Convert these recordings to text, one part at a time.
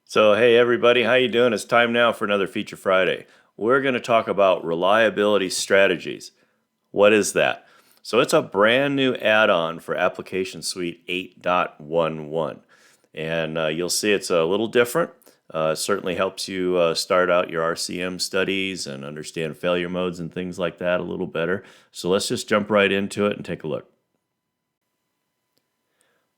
So, hey everybody, how you doing? It's time now for another Feature Friday. We're going to talk about reliability strategies. What is that? So, it's a brand new add-on for Application Suite 8.11. And you'll see it's a little different. It certainly helps you start out your RCM studies and understand failure modes and things like that a little better. So let's just jump right into it and take a look.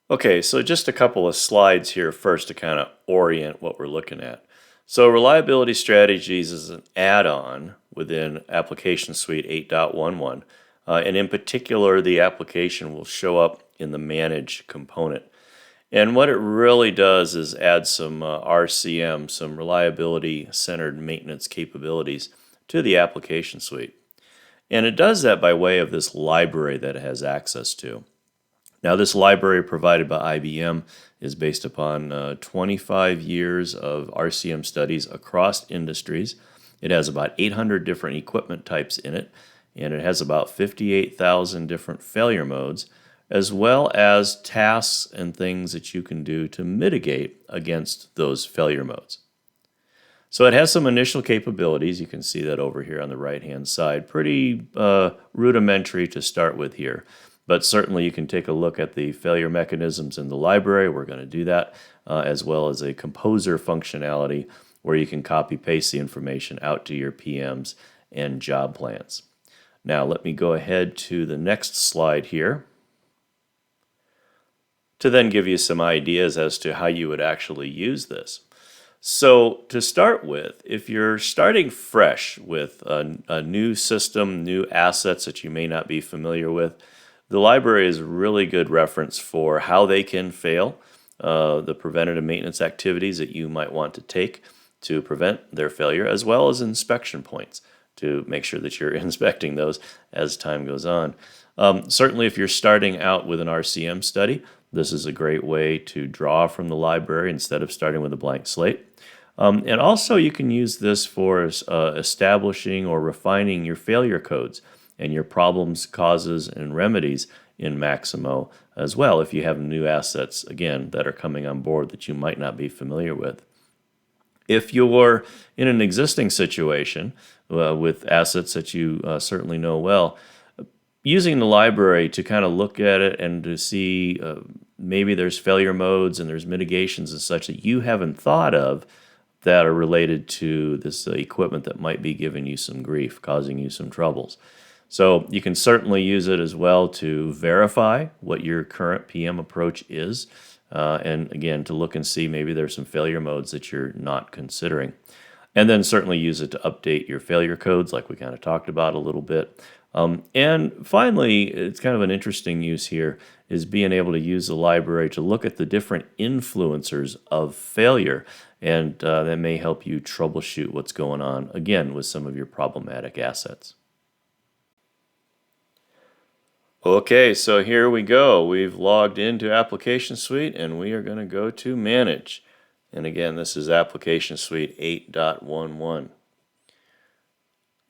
Okay, so just a couple of slides here first to kind of orient what we're looking at. So Reliability Strategies is an add-on within Application Suite 8.11, and in particular, the application will show up in the Manage component. And what it really does is add some RCM, some reliability-centered maintenance capabilities to the application suite. And it does that by way of this library that it has access to. Now, this library provided by IBM is based upon 25 years of RCM studies across industries. It has about 800 different equipment types in it, and it has about 58,000 different failure modes, as well as tasks and things that you can do to mitigate against those failure modes. So it has some initial capabilities. You can see that over here on the right-hand side. Pretty rudimentary to start with here. But certainly you can take a look at the failure mechanisms in the library. We're going to do that, as well as a composer functionality where you can copy-paste the information out to your PMs and job plans. Now let me go ahead to the next slide here to then give you some ideas as to how you would actually use this. So to start with, if you're starting fresh with a new system, new assets that you may not be familiar with, the library is a really good reference for how they can fail, the preventative maintenance activities that you might want to take to prevent their failure, as well as inspection points to make sure that you're inspecting those as time goes on. Certainly, if you're starting out with an RCM study, this is a great way to draw from the library instead of starting with a blank slate. And also, you can use this for establishing or refining your failure codes and your problems, causes, and remedies in Maximo as well if you have new assets, again, that are coming on board that you might not be familiar with. If you're in an existing situation with assets that you certainly know well, using the library to kind of look at it and to see maybe there's failure modes and there's mitigations and such that you haven't thought of that are related to this equipment that might be giving you some grief, causing you some troubles. So you can certainly use it as well to verify what your current PM approach is, and again, to look and see maybe there's some failure modes that you're not considering. And then certainly use it to update your failure codes like we kind of talked about a little bit. And finally, it's kind of an interesting use here is being able to use the library to look at the different influencers of failure, and that may help you troubleshoot what's going on, again, with some of your problematic assets. Okay, so here we go. We've logged into Application Suite and we are going to go to Manage. And again, this is Application Suite 8.11.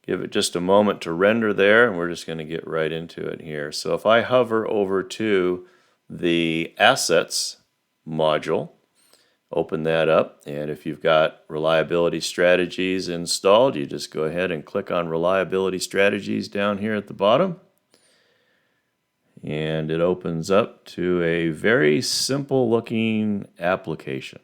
Give it just a moment to render there and we're just going to get right into it here. So if I hover over to the Assets module, open that up, and if you've got Reliability Strategies installed, you just go ahead and click on Reliability Strategies down here at the bottom. And it opens up to a very simple looking application.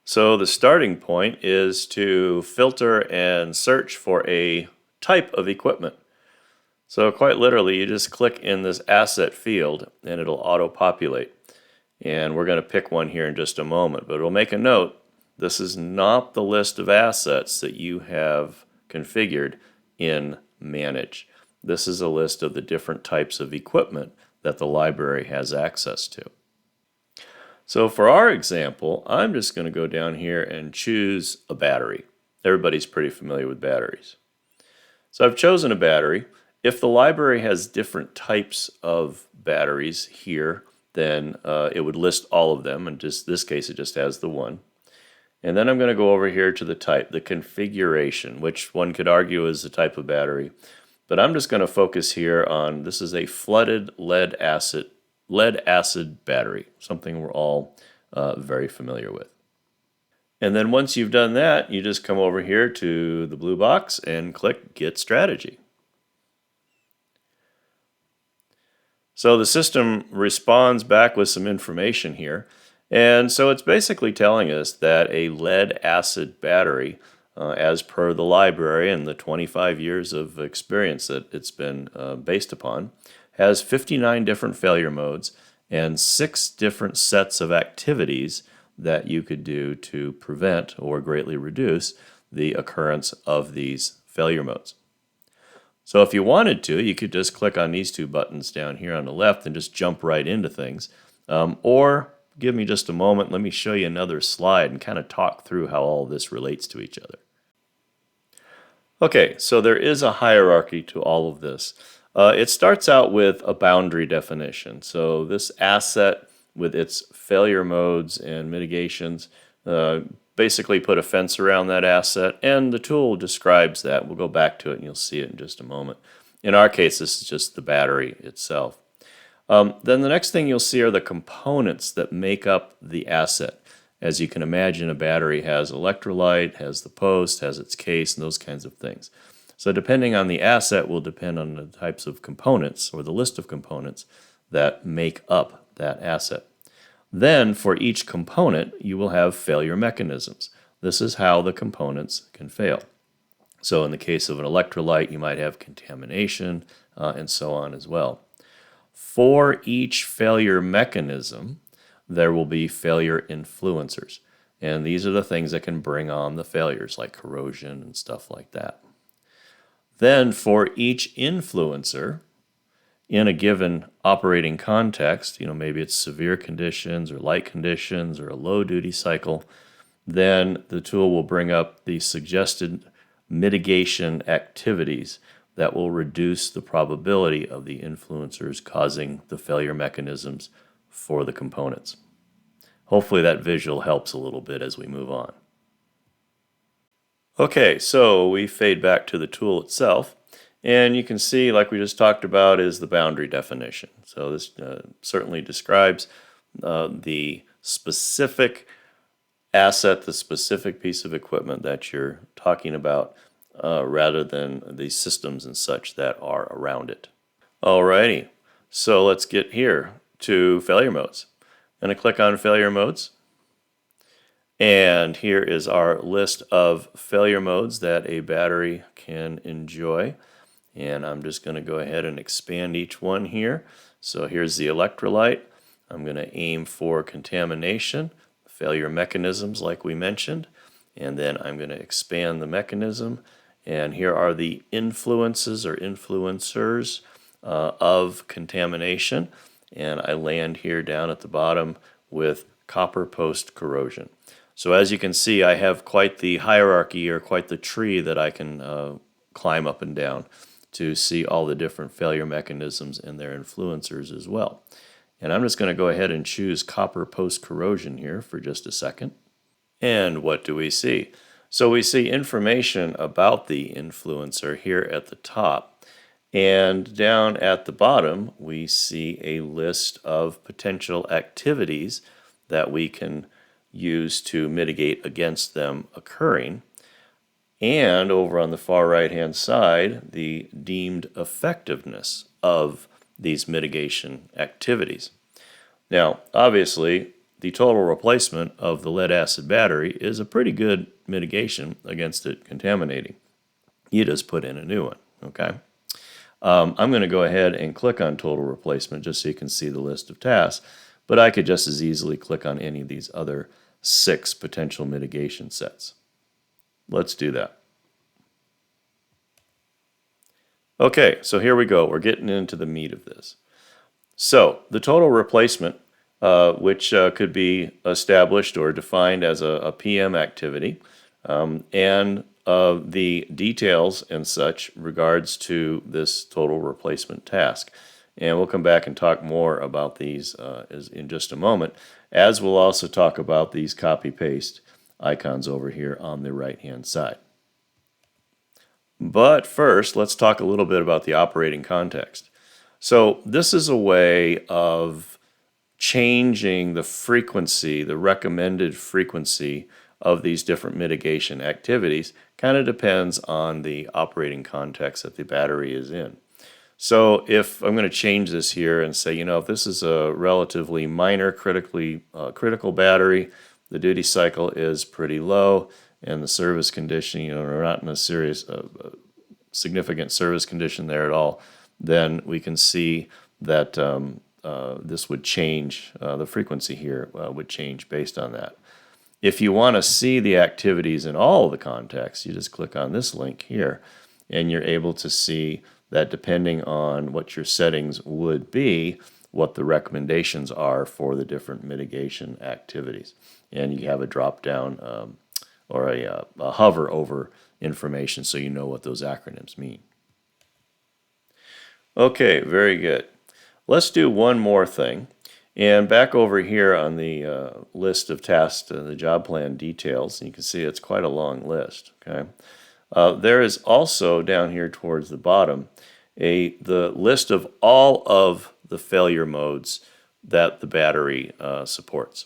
So the starting point is to filter and search for a type of equipment. So quite literally, you just click in this asset field and it'll auto-populate. And we're going to pick one here in just a moment, but it'll make a note. This is not the list of assets that you have configured in Manage. This is a list of the different types of equipment that the library has access to. So for our example, I'm just going to go down here and choose a battery. Everybody's pretty familiar with batteries. So I've chosen a battery. If the library has different types of batteries here, then it would list all of them. In just this case, it just has the one. And then I'm going to go over here to the type, the configuration, which one could argue is the type of battery. But I'm just going to focus here on, this is a flooded lead acid battery, something we're all very familiar with. And then once you've done that, you just come over here to the blue box and click Get Strategy. So the system responds back with some information here. And so it's basically telling us that a lead-acid battery, as per the library and the 25 years of experience that it's been based upon, has 59 different failure modes and 6 different sets of activities that you could do to prevent or greatly reduce the occurrence of these failure modes. So if you wanted to, you could just click on these 2 buttons down here on the left and just jump right into things. Or give me just a moment, let me show you another slide and kind of talk through how all this relates to each other. Okay, so there is a hierarchy to all of this. It starts out with a boundary definition. So this asset with its failure modes and mitigations basically put a fence around that asset, and the tool describes that. We'll go back to it and you'll see it in just a moment. In our case, this is just the battery itself. Then the next thing you'll see are the components that make up the asset. As you can imagine, a battery has electrolyte, has the post, has its case, and those kinds of things. So depending on the asset will depend on the types of components or the list of components that make up that asset. Then for each component, you will have failure mechanisms. This is how the components can fail. So in the case of an electrolyte, you might have contamination and so on as well. For each failure mechanism, there will be failure influencers. And these are the things that can bring on the failures, like corrosion and stuff like that. Then for each influencer, in a given operating context, maybe it's severe conditions or light conditions or a low duty cycle, then the tool will bring up the suggested mitigation activities that will reduce the probability of the influencers causing the failure mechanisms for the components. Hopefully that visual helps a little bit as we move on. Okay, so we fade back to the tool itself, and you can see, like we just talked about, is the boundary definition. So this certainly describes the specific asset, the specific piece of equipment that you're talking about, rather than the systems and such that are around it. Alrighty, so let's get here to failure modes. I'm going to click on failure modes. And here is our list of failure modes that a battery can enjoy. And I'm just going to go ahead and expand each one here. So here's the electrolyte. I'm going to aim for contamination, failure mechanisms like we mentioned. And then I'm going to expand the mechanism. And here are the influences or influencers of contamination. And I land here down at the bottom with copper post corrosion. So as you can see, I have quite the hierarchy or quite the tree that I can climb up and down to see all the different failure mechanisms and their influencers as well. And I'm just going to go ahead and choose copper post corrosion here for just a second. And what do we see? So we see information about the influencer here at the top. And down at the bottom, we see a list of potential activities that we can use to mitigate against them occurring. And over on the far right-hand side, the deemed effectiveness of these mitigation activities. Now, obviously, the total replacement of the lead-acid battery is a pretty good mitigation against it contaminating. You just put in a new one, okay? I'm going to go ahead and click on total replacement just so you can see the list of tasks, but I could just as easily click on any of these other 6 potential mitigation sets. Let's do that. Okay, so here we go. We're getting into the meat of this. So the total replacement, which could be established or defined as a PM activity, and the details and such regards to this total replacement task. And we'll come back and talk more about these in just a moment, as we'll also talk about these copy-paste icons over here on the right-hand side. But first, let's talk a little bit about the operating context. So this is a way of changing the frequency, the recommended frequency of these different mitigation activities. Kind of depends on the operating context that the battery is in. So if I'm going to change this here and say, if this is a relatively minor critical battery, the duty cycle is pretty low, and the service condition, we're not in a serious, significant service condition there at all, then we can see that this would change, the frequency here would change based on that. If you want to see the activities in all the contexts, you just click on this link here, and you're able to see that depending on what your settings would be, what the recommendations are for the different mitigation activities. And you have a drop down or a hover over information so you know what those acronyms mean. Okay, very good. Let's do one more thing. And back over here on the list of tasks, the job plan details, you can see it's quite a long list. Okay, there is also down here towards the bottom the list of all of the failure modes that the battery supports.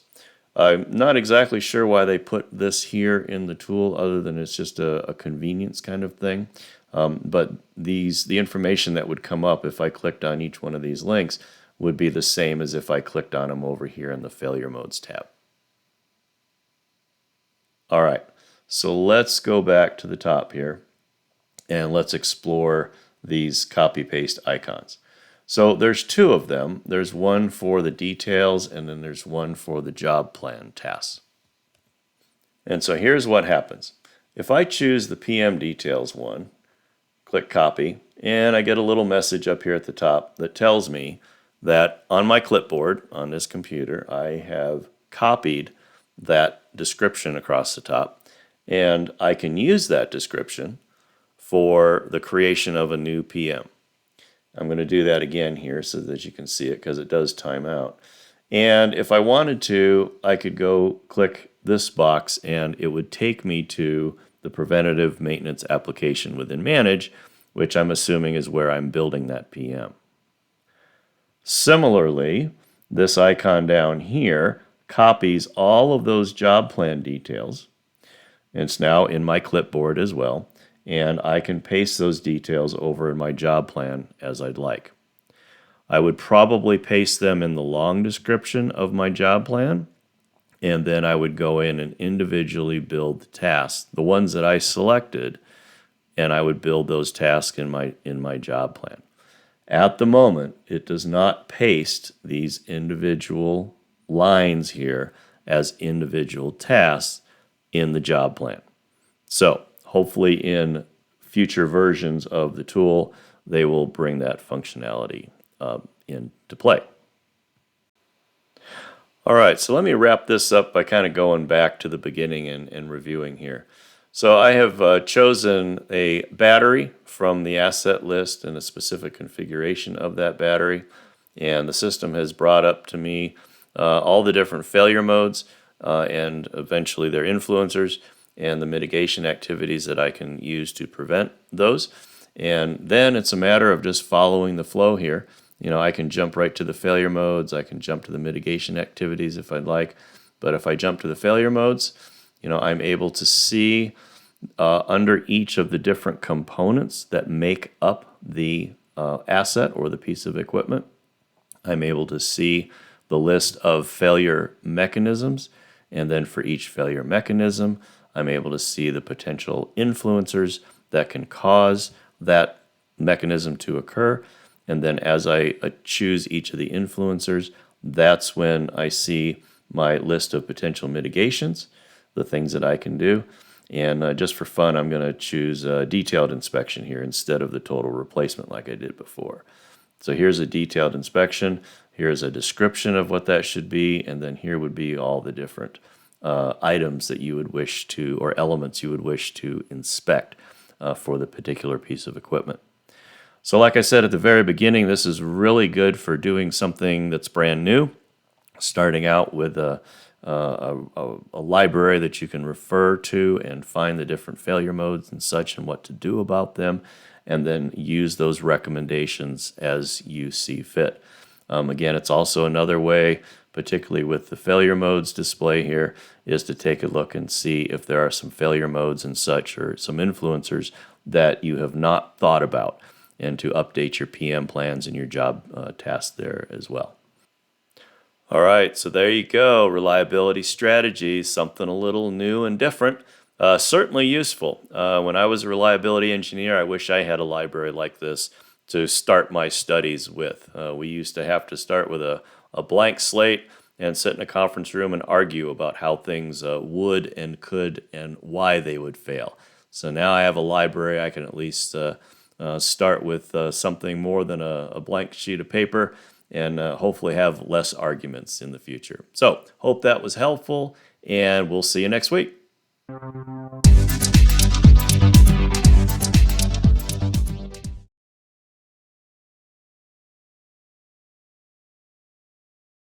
I'm not exactly sure why they put this here in the tool, other than it's just a convenience kind of thing. But the information that would come up if I clicked on each one of these links would be the same as if I clicked on them over here in the Failure Modes tab. All right, so let's go back to the top here and let's explore these copy-paste icons. So there's two of them. There's one for the details, and then there's one for the job plan tasks. And so here's what happens. If I choose the PM details one, click copy, and I get a little message up here at the top that tells me that on my clipboard on this computer, I have copied that description across the top, and I can use that description for the creation of a new PM. I'm going to do that again here so that you can see it, because it does time out. And if I wanted to, I could go click this box and it would take me to the preventative maintenance application within Manage, which I'm assuming is where I'm building that PM. Similarly, this icon down here copies all of those job plan details. It's now in my clipboard as well, and I can paste those details over in my job plan as I'd like. I would probably paste them in the long description of my job plan, and then I would go in and individually build the tasks, the ones that I selected, and I would build those tasks in my job plan. At the moment, it does not paste these individual lines here as individual tasks in the job plan. So hopefully in future versions of the tool, they will bring that functionality into play. All right, so let me wrap this up by kind of going back to the beginning and reviewing here. So I have chosen a battery from the asset list and a specific configuration of that battery, and the system has brought up to me all the different failure modes and eventually their influencers and the mitigation activities that I can use to prevent those. And then it's a matter of just following the flow here. I can jump right to the failure modes, I can jump to the mitigation activities if I'd like, but if I jump to the failure modes, I'm able to see under each of the different components that make up the asset or the piece of equipment, I'm able to see the list of failure mechanisms, and then for each failure mechanism, I'm able to see the potential influencers that can cause that mechanism to occur. And then as I choose each of the influencers, that's when I see my list of potential mitigations, the things that I can do. And just for fun, I'm going to choose detailed inspection here instead of the total replacement like I did before. So here's a detailed inspection. Here's a description of what that should be. And then here would be all the different items that you would wish to, or elements you would wish to inspect for the particular piece of equipment. So like I said at the very beginning, this is really good for doing something that's brand new, starting out with a library that you can refer to and find the different failure modes and such and what to do about them, and then use those recommendations as you see fit. Again, it's also another way, particularly with the failure modes display here, is to take a look and see if there are some failure modes and such, or some influencers that you have not thought about, and to update your PM plans and your job tasks there as well. All right, so there you go. Reliability strategies, something a little new and different. Certainly useful. When I was a reliability engineer, I wish I had a library like this to start my studies with. We used to have to start with a blank slate and sit in a conference room and argue about how things would and could and why they would fail. So now I have a library. I can at least start with something more than a blank sheet of paper, and hopefully have less arguments in the future. So hope that was helpful, and we'll see you next week.